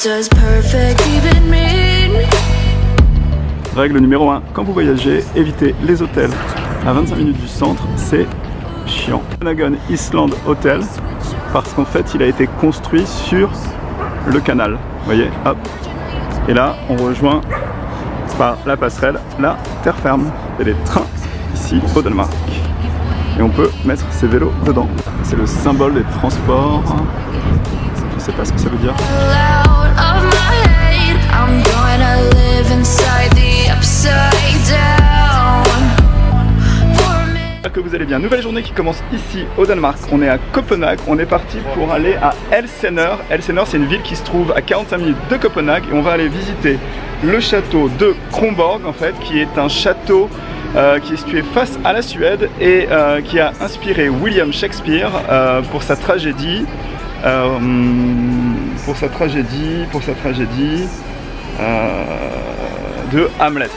does perfect even mean? Règle numéro 1, quand vous voyagez, évitez les hôtels à 25 minutes du centre, c'est chiant. Copenhagen Island Hotel, parce qu'en fait il a été construit sur le canal, vous voyez, hop. Et là on rejoint par la passerelle la terre ferme. Il y a des trains ici au Danemark. Et on peut mettre ses vélos dedans. C'est le symbole des transports. Je sais pas ce que ça veut dire. J'espère que vous allez bien. Nouvelle journée qui commence ici au Danemark. On est à Copenhague. On est parti pour aller à Elseneur. Elseneur, c'est une ville qui se trouve à 45 minutes de Copenhague. Et on va aller visiter le château de Kronborg, en fait, qui est un château qui est situé face à la Suède et qui a inspiré William Shakespeare pour sa tragédie de Hamlet.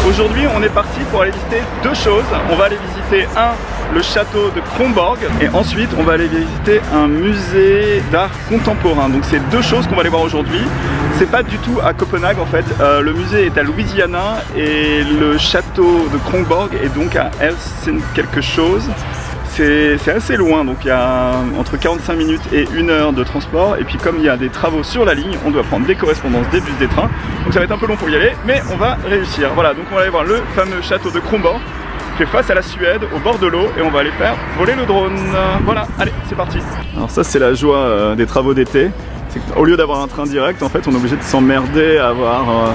Aujourd'hui, on est parti pour aller visiter deux choses. On va aller visiter le château de Kronborg et ensuite on va aller visiter un musée d'art contemporain. Donc c'est deux choses qu'on va aller voir aujourd'hui. C'est pas du tout à Copenhague en fait. Le musée est à Louisiana et le château de Kronborg est donc à Helsinki quelque chose. C'est assez loin, donc il y a entre 45 minutes et 1 heure de transport. Et puis comme il y a des travaux sur la ligne, on doit prendre des correspondances, des bus, des trains. Donc ça va être un peu long pour y aller, mais on va réussir. Voilà, donc on va aller voir le fameux château de Kronborg qui est face à la Suède, au bord de l'eau, et on va aller faire voler le drone. Voilà, allez, c'est parti. Alors ça c'est la joie des travaux d'été. Au lieu d'avoir un train direct, en fait on est obligé de s'emmerder à avoir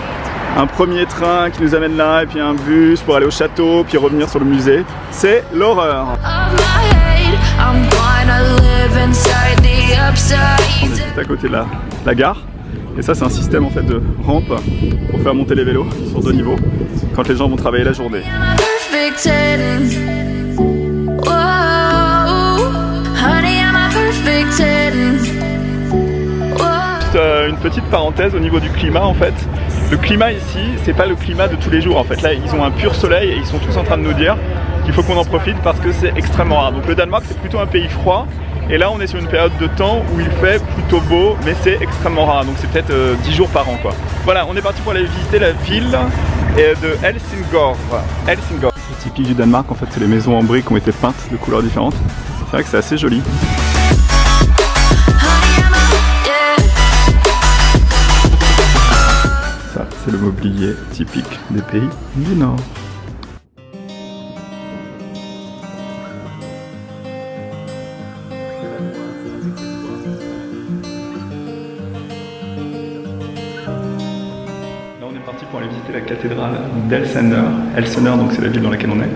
un premier train qui nous amène là, et puis un bus pour aller au château, puis revenir sur le musée. C'est l'horreur. On est juste à côté de la gare. Et ça c'est un système en fait de rampe pour faire monter les vélos sur 2 niveaux quand les gens vont travailler la journée. Une petite parenthèse au niveau du climat en fait. Le climat ici, c'est pas le climat de tous les jours en fait. Là, ils ont un pur soleil et ils sont tous en train de nous dire qu'il faut qu'on en profite parce que c'est extrêmement rare. Donc le Danemark, c'est plutôt un pays froid. Et là, on est sur une période de temps où il fait plutôt beau, mais c'est extrêmement rare. Donc c'est peut-être 10 jours par an quoi. Voilà, on est parti pour aller visiter la ville de Helsingør. Helsingør. C'est typique du Danemark en fait, c'est les maisons en briques qui ont été peintes de couleurs différentes. C'est vrai que c'est assez joli. C'est le mobilier typique des pays du Nord. Là on est parti pour aller visiter la cathédrale d'Elseneur. Elseneur, donc c'est la ville dans laquelle on est.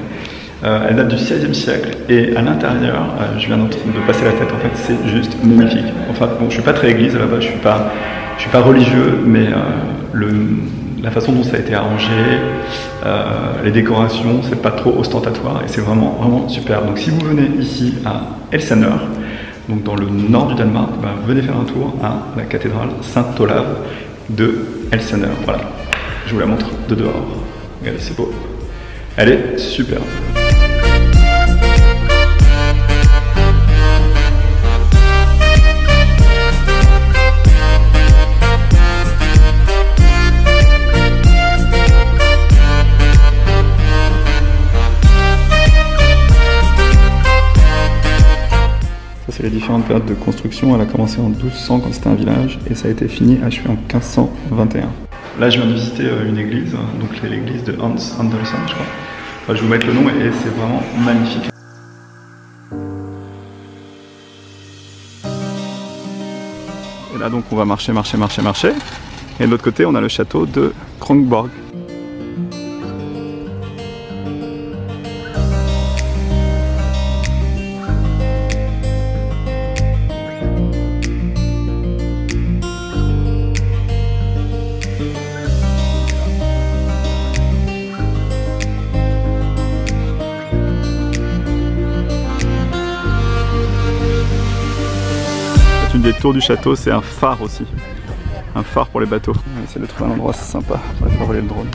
Elle date du XVIe siècle et à l'intérieur, je viens de passer la tête en fait, c'est juste magnifique. Enfin bon, je suis pas très église là-bas, je suis pas religieux, mais la façon dont ça a été arrangé, les décorations, c'est pas trop ostentatoire et c'est vraiment super. Donc si vous venez ici à Elsenør, donc dans le nord du Danemark, venez faire un tour à la cathédrale Saint-Olav de Elsenør. Voilà, je vous la montre de dehors. Regardez, c'est beau. Elle est superbe. C'est les différentes périodes de construction. Elle a commencé en 1200 quand c'était un village et ça a été fini achevé en 1521. Là je viens de visiter une église, donc l'église de Hans Andersen je crois. Enfin, je vais vous mettre le nom et c'est vraiment magnifique. Et là donc on va marcher. Et de l'autre côté on a le château de Kronborg. Une des tours du château, c'est un phare aussi. Un phare pour les bateaux. On va essayer de trouver un endroit sympa pour aller faire voler le drone.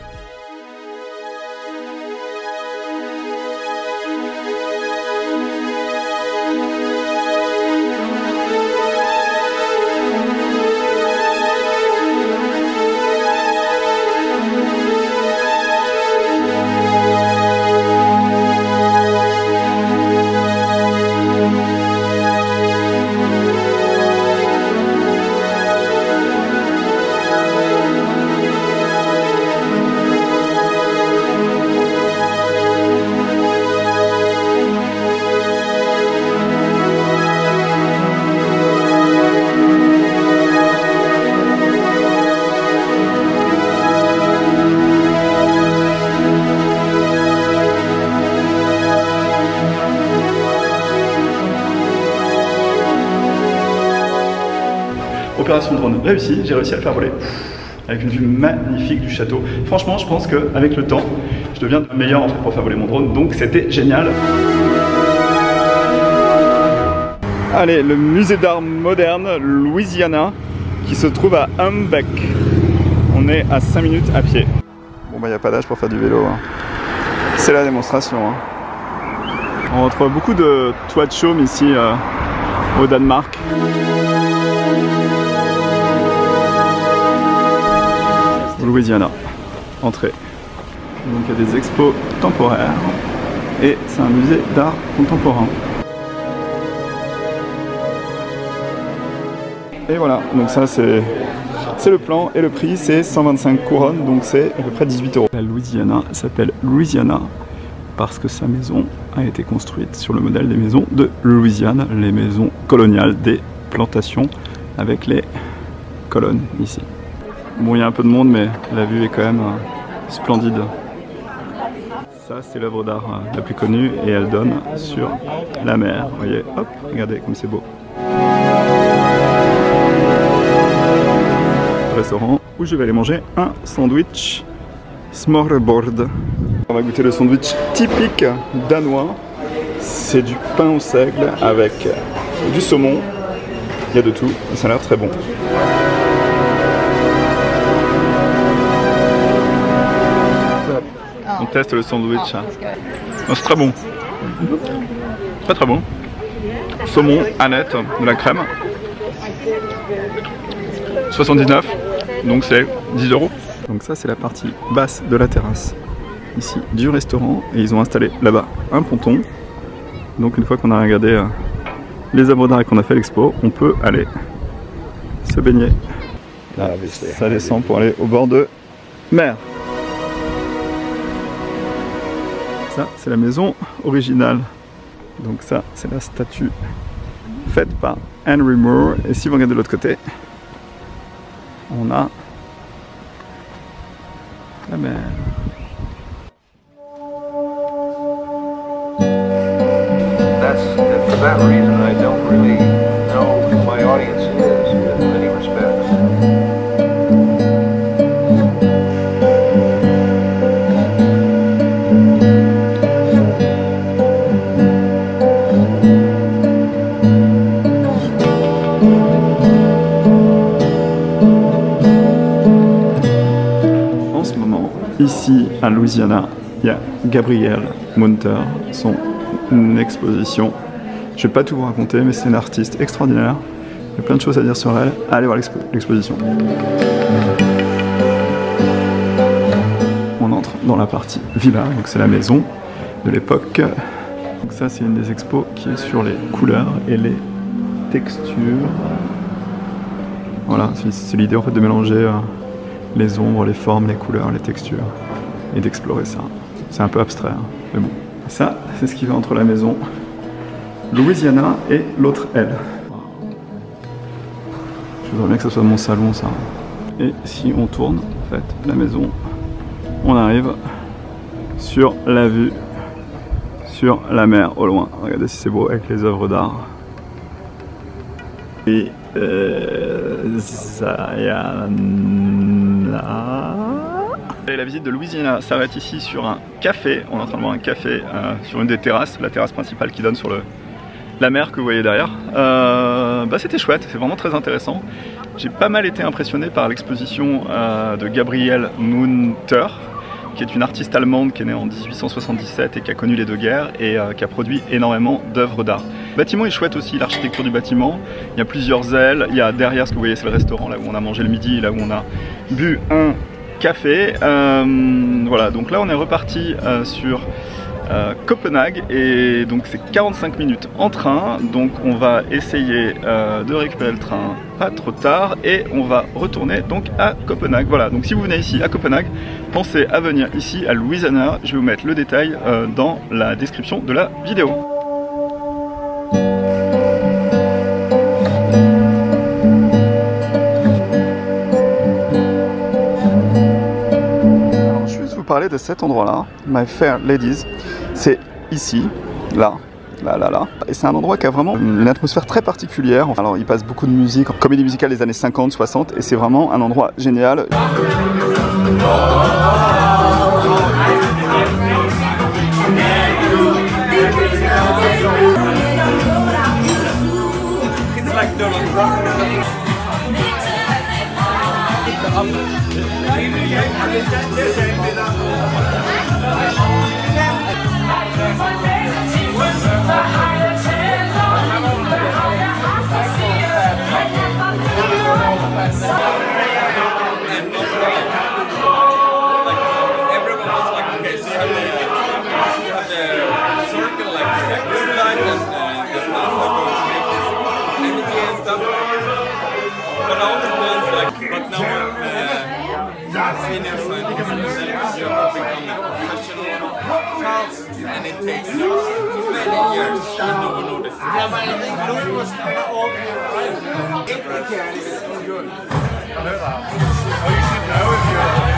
exploration de drone réussie, j'ai réussi à le faire voler avec une vue magnifique du château. Franchement, je pense qu'avec le temps, je deviens meilleur en fait pour faire voler mon drone, donc c'était génial. Allez, le musée d'art moderne Louisiana qui se trouve à Humbeck. On est à 5 minutes à pied. Bon bah il n'y a pas d'âge pour faire du vélo, hein. C'est la démonstration, hein. On retrouve beaucoup de toits de chaume ici au Danemark. Louisiana, entrée. Donc il y a des expos temporaires et c'est un musée d'art contemporain. Et voilà, donc ça c'est le plan et le prix c'est 125 couronnes, donc c'est à peu près 18 €. La Louisiana s'appelle Louisiana parce que sa maison a été construite sur le modèle des maisons de Louisiane, les maisons coloniales des plantations avec les colonnes ici. Bon, il y a un peu de monde, mais la vue est quand même splendide. Ça, c'est l'œuvre d'art la plus connue et elle donne sur la mer. Vous voyez, hop, regardez comme c'est beau. Restaurant où je vais aller manger un sandwich smørrebrød. On va goûter le sandwich typique danois. C'est du pain au seigle avec du saumon. Il y a de tout et ça a l'air très bon. On teste le sandwich. C'est très bon. Très très bon. Saumon, aneth, de la crème. 79, donc c'est 10 €. Donc ça c'est la partie basse de la terrasse ici du restaurant et ils ont installé là-bas un ponton. Donc une fois qu'on a regardé les œuvres d'art et qu'on a fait l'expo, on peut aller se baigner. Là, ça descend pour aller au bord de mer. Ça c'est la maison originale. Donc ça c'est la statue faite par Henry Moore. Et si vous regardez de l'autre côté, on a la mer. And for that reason, I don't really know who my audience is in many respects. Ici à Louisiana, il y a Gabrielle Munter, son exposition. Je vais pas tout vous raconter, mais c'est une artiste extraordinaire. Il y a plein de choses à dire sur elle. Allez voir l'exposition. On entre dans la partie villa, donc c'est la maison de l'époque. Donc ça c'est une des expos qui est sur les couleurs et les textures. Voilà, c'est l'idée en fait de mélanger les ombres, les formes, les couleurs, les textures et d'explorer ça. C'est un peu abstrait, hein, mais bon. Ça, c'est ce qui va entre la maison Louisiana et l'autre aile. Je voudrais bien que ce soit mon salon, ça. Et si on tourne, en fait, la maison, on arrive sur la vue sur la mer au loin. Regardez si c'est beau avec les œuvres d'art. Et Et la visite de Louisiana s'arrête ici sur un café. On est en train de voir un café sur une des terrasses, la terrasse principale qui donne sur la mer que vous voyez derrière. C'était chouette, c'est vraiment très intéressant. J'ai pas mal été impressionné par l'exposition de Gabrielle Munter, qui est une artiste allemande qui est née en 1877 et qui a connu les deux guerres et qui a produit énormément d'œuvres d'art. Le bâtiment est chouette aussi, l'architecture du bâtiment. Il y a plusieurs ailes. Il y a derrière, ce que vous voyez, c'est le restaurant, là où on a mangé le midi, là où on a bu un café. Voilà, donc là on est reparti sur Copenhague et donc c'est 45 minutes en train. Donc on va essayer de récupérer le train pas trop tard et on va retourner donc à Copenhague. Voilà, donc si vous venez ici à Copenhague, pensez à venir ici à Louisiana. Je vais vous mettre le détail dans la description de la vidéo. Parler de cet endroit là, My Fair Ladies, c'est ici, là, Là. Et c'est un endroit qui a vraiment une atmosphère très particulière. Alors il passe beaucoup de musique, comédie musicale des années 50, 60, et c'est vraiment un endroit génial. And it takes many years and no one notices. Yeah, but I think Louis was number old here, right? It can. Good. Oh, you should know if you're